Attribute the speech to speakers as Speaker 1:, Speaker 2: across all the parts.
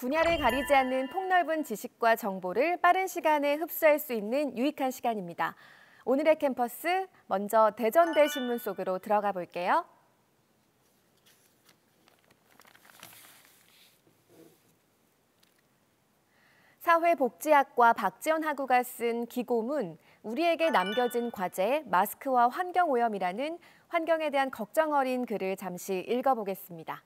Speaker 1: 분야를 가리지 않는 폭넓은 지식과 정보를 빠른 시간에 흡수할 수 있는 유익한 시간입니다. 오늘의 캠퍼스, 먼저 대전대 신문 속으로 들어가 볼게요. 사회복지학과 박지연 학우가 쓴 기고문, 우리에게 남겨진 과제, 마스크와 환경오염이라는 환경에 대한 걱정 어린 글을 잠시 읽어보겠습니다.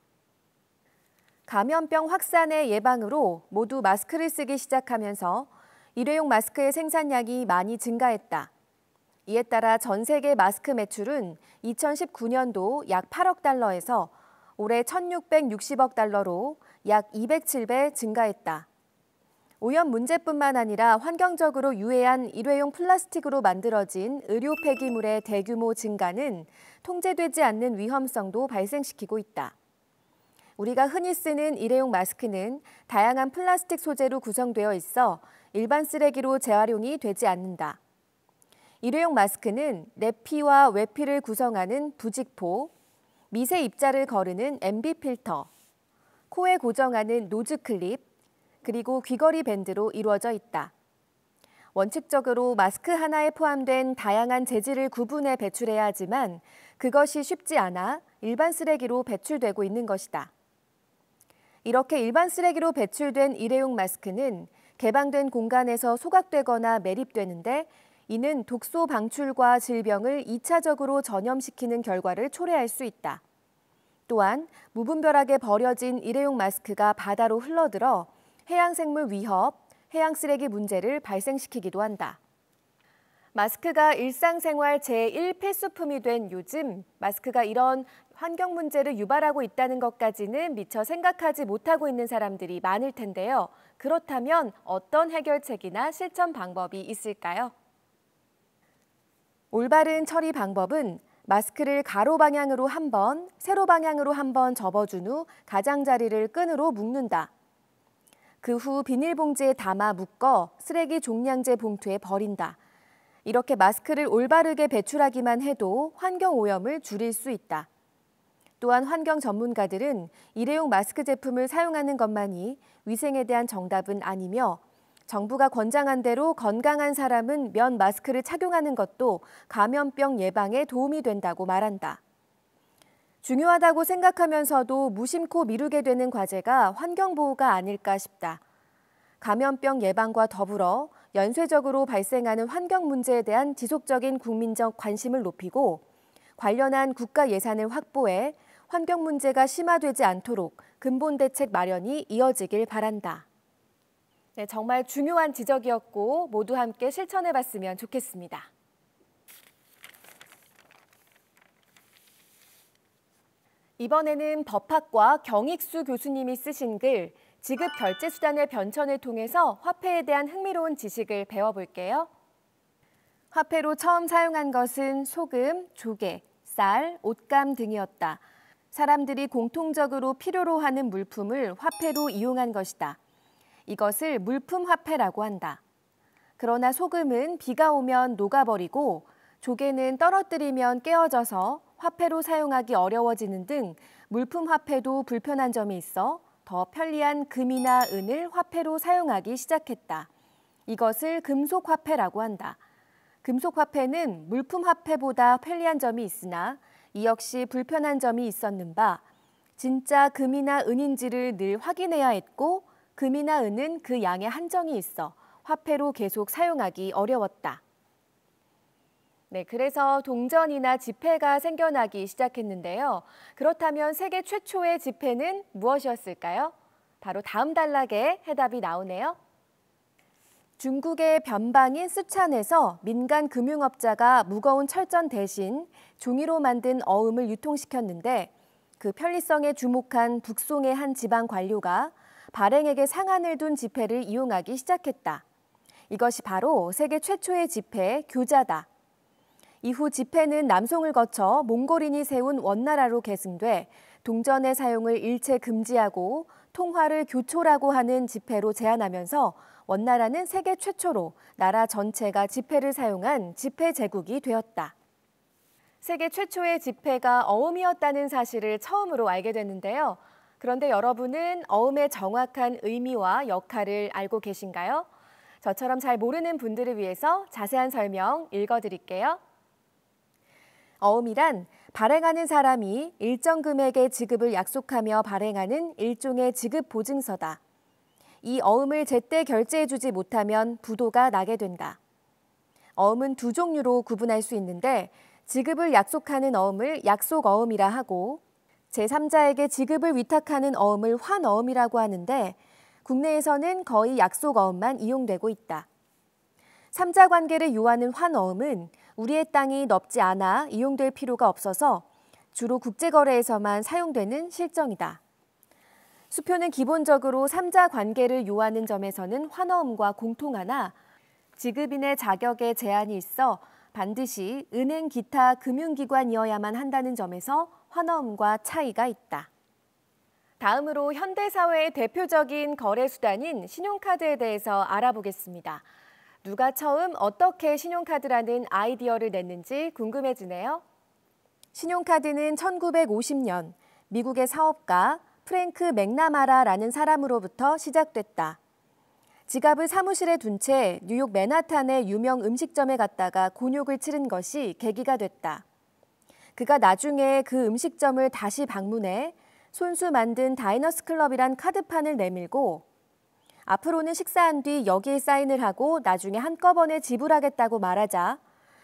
Speaker 1: 감염병 확산의 예방으로 모두 마스크를 쓰기 시작하면서 일회용 마스크의 생산량이 많이 증가했다. 이에 따라 전 세계 마스크 매출은 2019년도 약 8억 달러에서 올해 1,660억 달러로 약 207배 증가했다. 오염 문제뿐만 아니라 환경적으로 유해한 일회용 플라스틱으로 만들어진 의료 폐기물의 대규모 증가는 통제되지 않는 위험성도 발생시키고 있다. 우리가 흔히 쓰는 일회용 마스크는 다양한 플라스틱 소재로 구성되어 있어 일반 쓰레기로 재활용이 되지 않는다. 일회용 마스크는 내피와 외피를 구성하는 부직포, 미세 입자를 거르는 MB 필터, 코에 고정하는 노즈 클립, 그리고 귀걸이 밴드로 이루어져 있다. 원칙적으로 마스크 하나에 포함된 다양한 재질을 구분해 배출해야 하지만 그것이 쉽지 않아 일반 쓰레기로 배출되고 있는 것이다. 이렇게 일반 쓰레기로 배출된 일회용 마스크는 개방된 공간에서 소각되거나 매립되는데 이는 독소 방출과 질병을 2차적으로 전염시키는 결과를 초래할 수 있다. 또한 무분별하게 버려진 일회용 마스크가 바다로 흘러들어 해양생물 위협, 해양쓰레기 문제를 발생시키기도 한다. 마스크가 일상생활 제1필수품이 된 요즘, 마스크가 이런 환경 문제를 유발하고 있다는 것까지는 미처 생각하지 못하고 있는 사람들이 많을 텐데요. 그렇다면 어떤 해결책이나 실천 방법이 있을까요? 올바른 처리 방법은 마스크를 가로 방향으로 한 번, 세로 방향으로 한 번 접어준 후 가장자리를 끈으로 묶는다. 그 후 비닐봉지에 담아 묶어 쓰레기 종량제 봉투에 버린다. 이렇게 마스크를 올바르게 배출하기만 해도 환경오염을 줄일 수 있다. 또한 환경 전문가들은 일회용 마스크 제품을 사용하는 것만이 위생에 대한 정답은 아니며 정부가 권장한 대로 건강한 사람은 면 마스크를 착용하는 것도 감염병 예방에 도움이 된다고 말한다. 중요하다고 생각하면서도 무심코 미루게 되는 과제가 환경보호가 아닐까 싶다. 감염병 예방과 더불어 연쇄적으로 발생하는 환경 문제에 대한 지속적인 국민적 관심을 높이고 관련한 국가 예산을 확보해 환경 문제가 심화되지 않도록 근본 대책 마련이 이어지길 바란다. 네, 정말 중요한 지적이었고 모두 함께 실천해봤으면 좋겠습니다. 이번에는 법학과 경익수 교수님이 쓰신 글, 지급 결제 수단의 변천을 통해서 화폐에 대한 흥미로운 지식을 배워볼게요. 화폐로 처음 사용한 것은 소금, 조개, 쌀, 옷감 등이었다. 사람들이 공통적으로 필요로 하는 물품을 화폐로 이용한 것이다. 이것을 물품화폐라고 한다. 그러나 소금은 비가 오면 녹아버리고 조개는 떨어뜨리면 깨어져서 화폐로 사용하기 어려워지는 등 물품화폐도 불편한 점이 있어 더 편리한 금이나 은을 화폐로 사용하기 시작했다. 이것을 금속화폐라고 한다. 금속화폐는 물품화폐보다 편리한 점이 있으나 이 역시 불편한 점이 있었는 바 진짜 금이나 은인지를 늘 확인해야 했고 금이나 은은 그 양의 한정이 있어 화폐로 계속 사용하기 어려웠다. 네, 그래서 동전이나 지폐가 생겨나기 시작했는데요. 그렇다면 세계 최초의 지폐는 무엇이었을까요? 바로 다음 단락에 해답이 나오네요. 중국의 변방인 쓰촨에서 민간 금융업자가 무거운 철전 대신 종이로 만든 어음을 유통시켰는데 그 편리성에 주목한 북송의 한 지방 관료가 발행액에 상한을 둔 지폐를 이용하기 시작했다. 이것이 바로 세계 최초의 지폐 교자다. 이후 지폐는 남송을 거쳐 몽골인이 세운 원나라로 계승돼 동전의 사용을 일체 금지하고 통화를 교초라고 하는 지폐로 제한하면서 원나라는 세계 최초로 나라 전체가 지폐를 사용한 지폐 제국이 되었다. 세계 최초의 지폐가 어음이었다는 사실을 처음으로 알게 됐는데요. 그런데 여러분은 어음의 정확한 의미와 역할을 알고 계신가요? 저처럼 잘 모르는 분들을 위해서 자세한 설명 읽어드릴게요. 어음이란 발행하는 사람이 일정 금액의 지급을 약속하며 발행하는 일종의 지급 보증서다. 이 어음을 제때 결제해주지 못하면 부도가 나게 된다. 어음은 두 종류로 구분할 수 있는데 지급을 약속하는 어음을 약속어음이라 하고 제3자에게 지급을 위탁하는 어음을 환어음이라고 하는데 국내에서는 거의 약속어음만 이용되고 있다. 3자 관계를 유하는 환어음은 우리의 땅이 넓지 않아 이용될 필요가 없어서 주로 국제거래에서만 사용되는 실정이다. 수표는 기본적으로 3자 관계를 요하는 점에서는 환어음과 공통하나 지급인의 자격에 제한이 있어 반드시 은행 기타 금융기관이어야만 한다는 점에서 환어음과 차이가 있다. 다음으로 현대사회의 대표적인 거래수단인 신용카드에 대해서 알아보겠습니다. 누가 처음 어떻게 신용카드라는 아이디어를 냈는지 궁금해지네요. 신용카드는 1950년 미국의 사업가 프랭크 맥나마라라는 사람으로부터 시작됐다. 지갑을 사무실에 둔 채 뉴욕 맨하탄의 유명 음식점에 갔다가 곤욕을 치른 것이 계기가 됐다. 그가 나중에 그 음식점을 다시 방문해 손수 만든 다이너스 클럽이란 카드판을 내밀고 앞으로는 식사한 뒤 여기에 사인을 하고 나중에 한꺼번에 지불하겠다고 말하자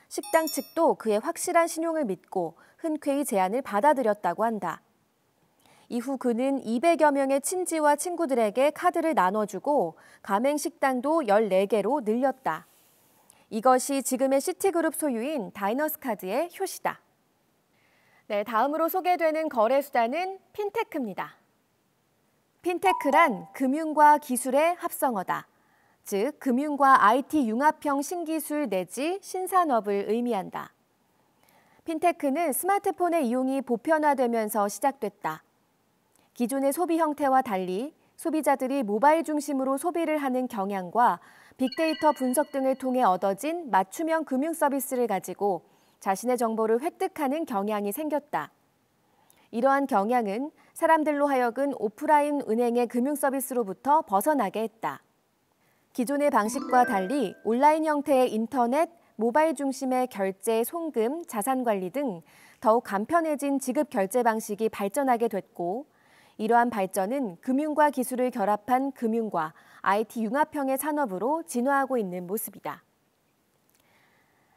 Speaker 1: 식당 측도 그의 확실한 신용을 믿고 흔쾌히 제안을 받아들였다고 한다. 이후 그는 200여 명의 친지와 친구들에게 카드를 나눠주고 가맹 식당도 14개로 늘렸다. 이것이 지금의 시티그룹 소유인 다이너스 카드의 효시다. 네, 다음으로 소개되는 거래수단은 핀테크입니다. 핀테크란 금융과 기술의 합성어다. 즉, 금융과 IT 융합형 신기술 내지 신산업을 의미한다. 핀테크는 스마트폰의 이용이 보편화되면서 시작됐다. 기존의 소비 형태와 달리 소비자들이 모바일 중심으로 소비를 하는 경향과 빅데이터 분석 등을 통해 얻어진 맞춤형 금융 서비스를 가지고 자신의 정보를 획득하는 경향이 생겼다. 이러한 경향은 사람들로 하여금 오프라인 은행의 금융 서비스로부터 벗어나게 했다. 기존의 방식과 달리 온라인 형태의 인터넷, 모바일 중심의 결제, 송금, 자산 관리 등 더욱 간편해진 지급 결제 방식이 발전하게 됐고 이러한 발전은 금융과 기술을 결합한 금융과 IT 융합형의 산업으로 진화하고 있는 모습이다.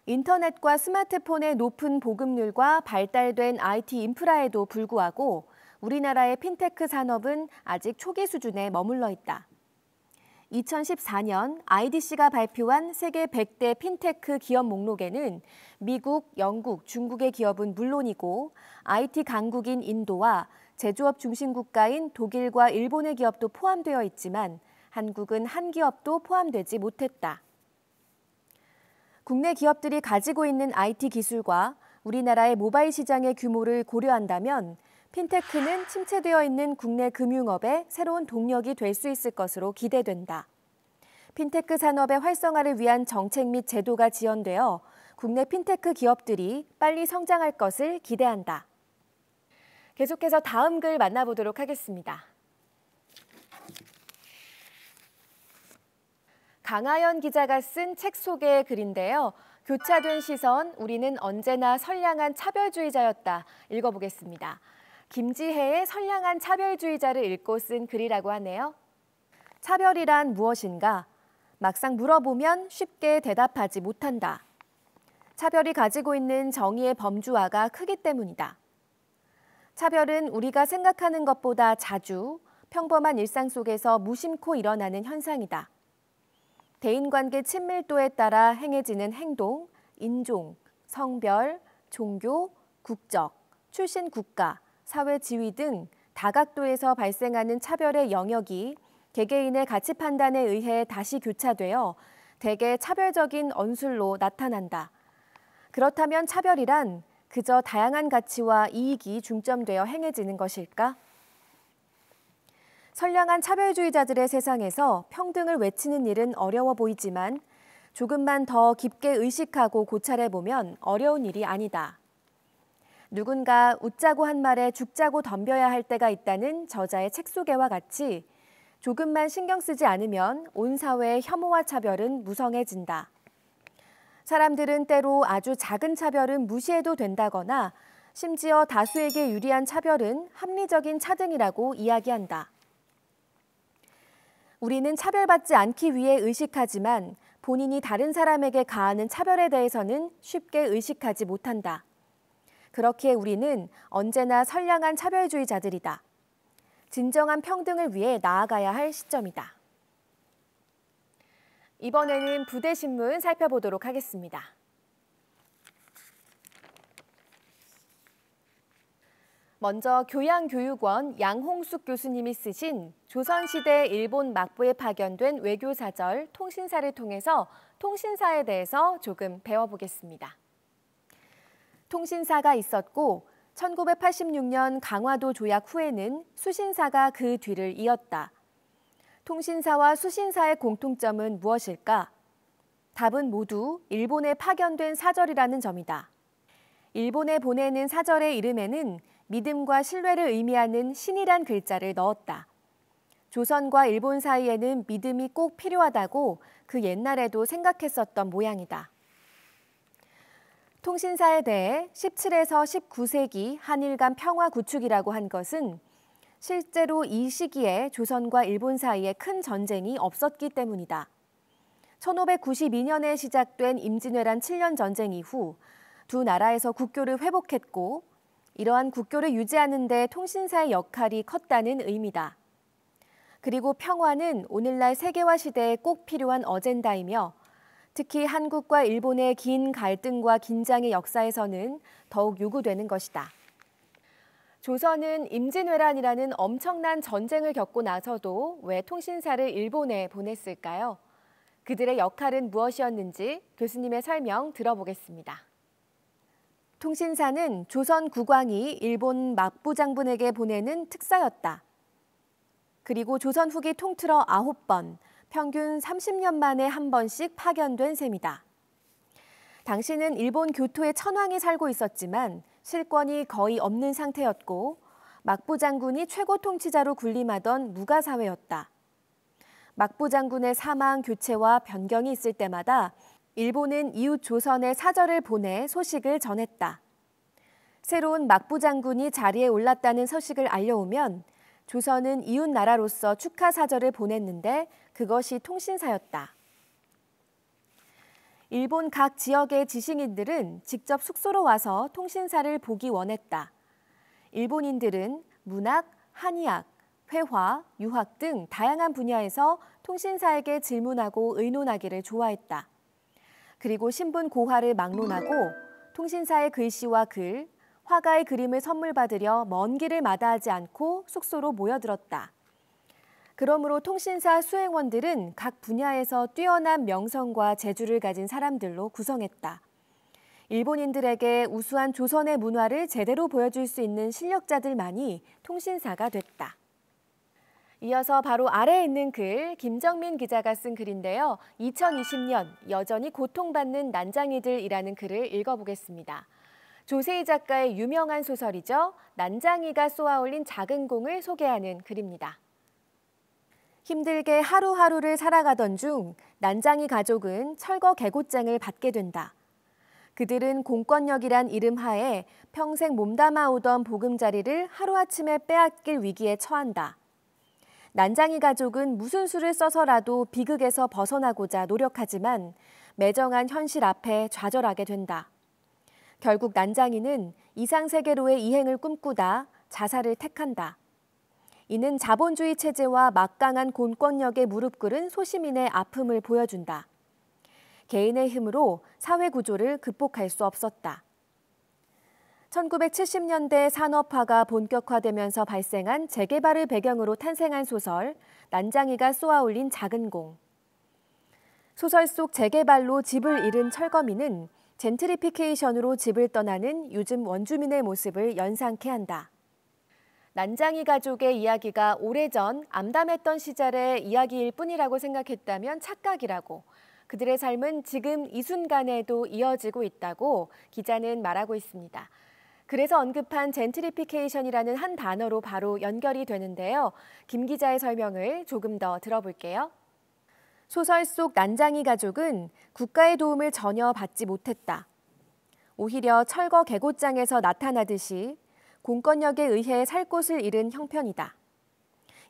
Speaker 1: 인터넷과 스마트폰의 높은 보급률과 발달된 IT 인프라에도 불구하고 우리나라의 핀테크 산업은 아직 초기 수준에 머물러 있다. 2014년 IDC가 발표한 세계 100대 핀테크 기업 목록에는 미국, 영국, 중국의 기업은 물론이고 IT 강국인 인도와 제조업 중심 국가인 독일과 일본의 기업도 포함되어 있지만 한국은 한 기업도 포함되지 못했다. 국내 기업들이 가지고 있는 IT 기술과 우리나라의 모바일 시장의 규모를 고려한다면 핀테크는 침체되어 있는 국내 금융업의 새로운 동력이 될 수 있을 것으로 기대된다. 핀테크 산업의 활성화를 위한 정책 및 제도가 지원되어 국내 핀테크 기업들이 빨리 성장할 것을 기대한다. 계속해서 다음 글 만나보도록 하겠습니다. 강하연 기자가 쓴 책 소개 글인데요. 교차된 시선, 우리는 언제나 선량한 차별주의자였다. 읽어보겠습니다. 김지혜의 선량한 차별주의자를 읽고 쓴 글이라고 하네요. 차별이란 무엇인가? 막상 물어보면 쉽게 대답하지 못한다. 차별이 가지고 있는 정의의 범주화가 크기 때문이다. 차별은 우리가 생각하는 것보다 자주 평범한 일상 속에서 무심코 일어나는 현상이다. 대인관계 친밀도에 따라 행해지는 행동, 인종, 성별, 종교, 국적, 출신 국가, 사회 지위 등 다각도에서 발생하는 차별의 영역이 개개인의 가치 판단에 의해 다시 교차되어 대개 차별적인 언술로 나타난다. 그렇다면 차별이란 그저 다양한 가치와 이익이 중점되어 행해지는 것일까? 선량한 차별주의자들의 세상에서 평등을 외치는 일은 어려워 보이지만 조금만 더 깊게 의식하고 고찰해보면 어려운 일이 아니다. 누군가 웃자고 한 말에 죽자고 덤벼야 할 때가 있다는 저자의 책 소개와 같이 조금만 신경 쓰지 않으면 온 사회의 혐오와 차별은 무성해진다. 사람들은 때로 아주 작은 차별은 무시해도 된다거나 심지어 다수에게 유리한 차별은 합리적인 차등이라고 이야기한다. 우리는 차별받지 않기 위해 의식하지만 본인이 다른 사람에게 가하는 차별에 대해서는 쉽게 의식하지 못한다. 그렇기에 우리는 언제나 선량한 차별주의자들이다. 진정한 평등을 위해 나아가야 할 시점이다. 이번에는 부대신문 살펴보도록 하겠습니다. 먼저 교양교육원 양홍숙 교수님이 쓰신 조선시대 일본 막부에 파견된 외교사절 통신사를 통해서 통신사에 대해서 조금 배워보겠습니다. 통신사가 있었고 1986년 강화도 조약 후에는 수신사가 그 뒤를 이었다. 통신사와 수신사의 공통점은 무엇일까? 답은 모두 일본에 파견된 사절이라는 점이다. 일본에 보내는 사절의 이름에는 믿음과 신뢰를 의미하는 신이란 글자를 넣었다. 조선과 일본 사이에는 믿음이 꼭 필요하다고 그 옛날에도 생각했었던 모양이다. 통신사에 대해 17에서 19세기 한일 간 평화 구축이라고 한 것은 실제로 이 시기에 조선과 일본 사이에 큰 전쟁이 없었기 때문이다. 1592년에 시작된 임진왜란 7년 전쟁 이후 두 나라에서 국교를 회복했고 이러한 국교를 유지하는 데 통신사의 역할이 컸다는 의미다. 그리고 평화는 오늘날 세계화 시대에 꼭 필요한 어젠다이며 특히 한국과 일본의 긴 갈등과 긴장의 역사에서는 더욱 요구되는 것이다. 조선은 임진왜란이라는 엄청난 전쟁을 겪고 나서도 왜 통신사를 일본에 보냈을까요? 그들의 역할은 무엇이었는지 교수님의 설명 들어보겠습니다. 통신사는 조선 국왕이 일본 막부 장군에게 보내는 특사였다. 그리고 조선 후기 통틀어 9번, 평균 30년 만에 한 번씩 파견된 셈이다. 당시는 일본 교토에 천황이 살고 있었지만 실권이 거의 없는 상태였고 막부 장군이 최고 통치자로 군림하던 무가사회였다. 막부 장군의 사망, 교체와 변경이 있을 때마다 일본은 이웃 조선에 사절을 보내 소식을 전했다. 새로운 막부 장군이 자리에 올랐다는 소식을 알려오면 조선은 이웃 나라로서 축하 사절을 보냈는데 그것이 통신사였다. 일본 각 지역의 지식인들은 직접 숙소로 와서 통신사를 보기 원했다. 일본인들은 문학, 한의학, 회화, 유학 등 다양한 분야에서 통신사에게 질문하고 의논하기를 좋아했다. 그리고 신분 고화를 막론하고 통신사의 글씨와 글, 화가의 그림을 선물 받으려 먼 길을 마다하지 않고 숙소로 모여들었다. 그러므로 통신사 수행원들은 각 분야에서 뛰어난 명성과 재주를 가진 사람들로 구성했다. 일본인들에게 우수한 조선의 문화를 제대로 보여줄 수 있는 실력자들만이 통신사가 됐다. 이어서 바로 아래에 있는 글, 김정민 기자가 쓴 글인데요. 2020년 여전히 고통받는 난장이들이라는 글을 읽어보겠습니다. 조세희 작가의 유명한 소설이죠. 난장이가 쏘아올린 작은 공을 소개하는 글입니다. 힘들게 하루하루를 살아가던 중 난장이 가족은 철거 개고장을 받게 된다. 그들은 공권력이란 이름 하에 평생 몸담아 오던 보금자리를 하루아침에 빼앗길 위기에 처한다. 난장이 가족은 무슨 수를 써서라도 비극에서 벗어나고자 노력하지만 매정한 현실 앞에 좌절하게 된다. 결국 난장이는 이상세계로의 이행을 꿈꾸다 자살을 택한다. 이는 자본주의 체제와 막강한 공권력에 무릎 꿇은 소시민의 아픔을 보여준다. 개인의 힘으로 사회 구조를 극복할 수 없었다. 1970년대 산업화가 본격화되면서 발생한 재개발을 배경으로 탄생한 소설 난장이가 쏘아올린 작은 공. 소설 속 재개발로 집을 잃은 철거민은 젠트리피케이션으로 집을 떠나는 요즘 원주민의 모습을 연상케 한다. 난장이 가족의 이야기가 오래전 암담했던 시절의 이야기일 뿐이라고 생각했다면 착각이라고, 그들의 삶은 지금 이 순간에도 이어지고 있다고 기자는 말하고 있습니다. 그래서 언급한 젠트리피케이션이라는 한 단어로 바로 연결이 되는데요. 김 기자의 설명을 조금 더 들어볼게요. 소설 속 난장이 가족은 국가의 도움을 전혀 받지 못했다. 오히려 철거 계곡장에서 나타나듯이 공권력에 의해 살 곳을 잃은 형편이다.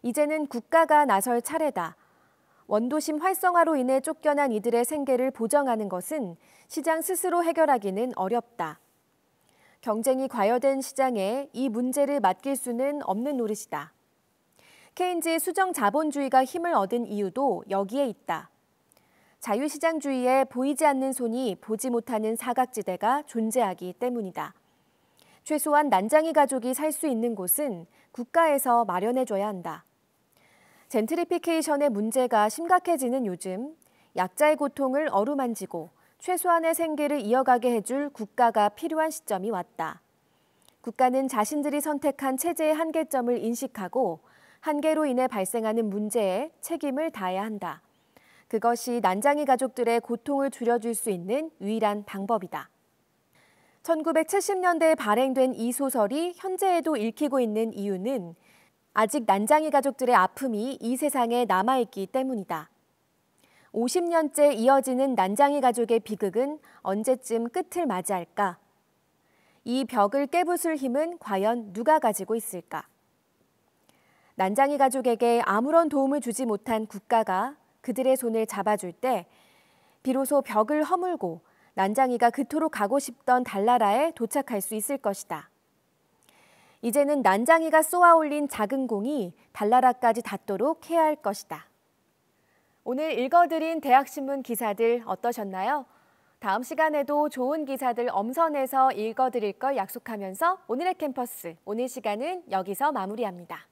Speaker 1: 이제는 국가가 나설 차례다. 원도심 활성화로 인해 쫓겨난 이들의 생계를 보정하는 것은 시장 스스로 해결하기는 어렵다. 경쟁이 과열된 시장에 이 문제를 맡길 수는 없는 노릇이다. 케인즈의 수정 자본주의가 힘을 얻은 이유도 여기에 있다. 자유시장주의에 보이지 않는 손이 보지 못하는 사각지대가 존재하기 때문이다. 최소한 난장이 가족이 살 수 있는 곳은 국가에서 마련해줘야 한다. 젠트리피케이션의 문제가 심각해지는 요즘, 약자의 고통을 어루만지고 최소한의 생계를 이어가게 해줄 국가가 필요한 시점이 왔다. 국가는 자신들이 선택한 체제의 한계점을 인식하고 한계로 인해 발생하는 문제에 책임을 다해야 한다. 그것이 난장이 가족들의 고통을 줄여줄 수 있는 유일한 방법이다. 1970년대에 발행된 이 소설이 현재에도 읽히고 있는 이유는 아직 난장이 가족들의 아픔이 이 세상에 남아있기 때문이다. 50년째 이어지는 난장이 가족의 비극은 언제쯤 끝을 맞이할까? 이 벽을 깨부술 힘은 과연 누가 가지고 있을까? 난장이 가족에게 아무런 도움을 주지 못한 국가가 그들의 손을 잡아줄 때 비로소 벽을 허물고 난장이가 그토록 가고 싶던 달나라에 도착할 수 있을 것이다. 이제는 난장이가 쏘아올린 작은 공이 달나라까지 닿도록 해야 할 것이다. 오늘 읽어드린 대학신문 기사들 어떠셨나요? 다음 시간에도 좋은 기사들 엄선해서 읽어드릴 걸 약속하면서 오늘의 캠퍼스, 오늘 시간은 여기서 마무리합니다.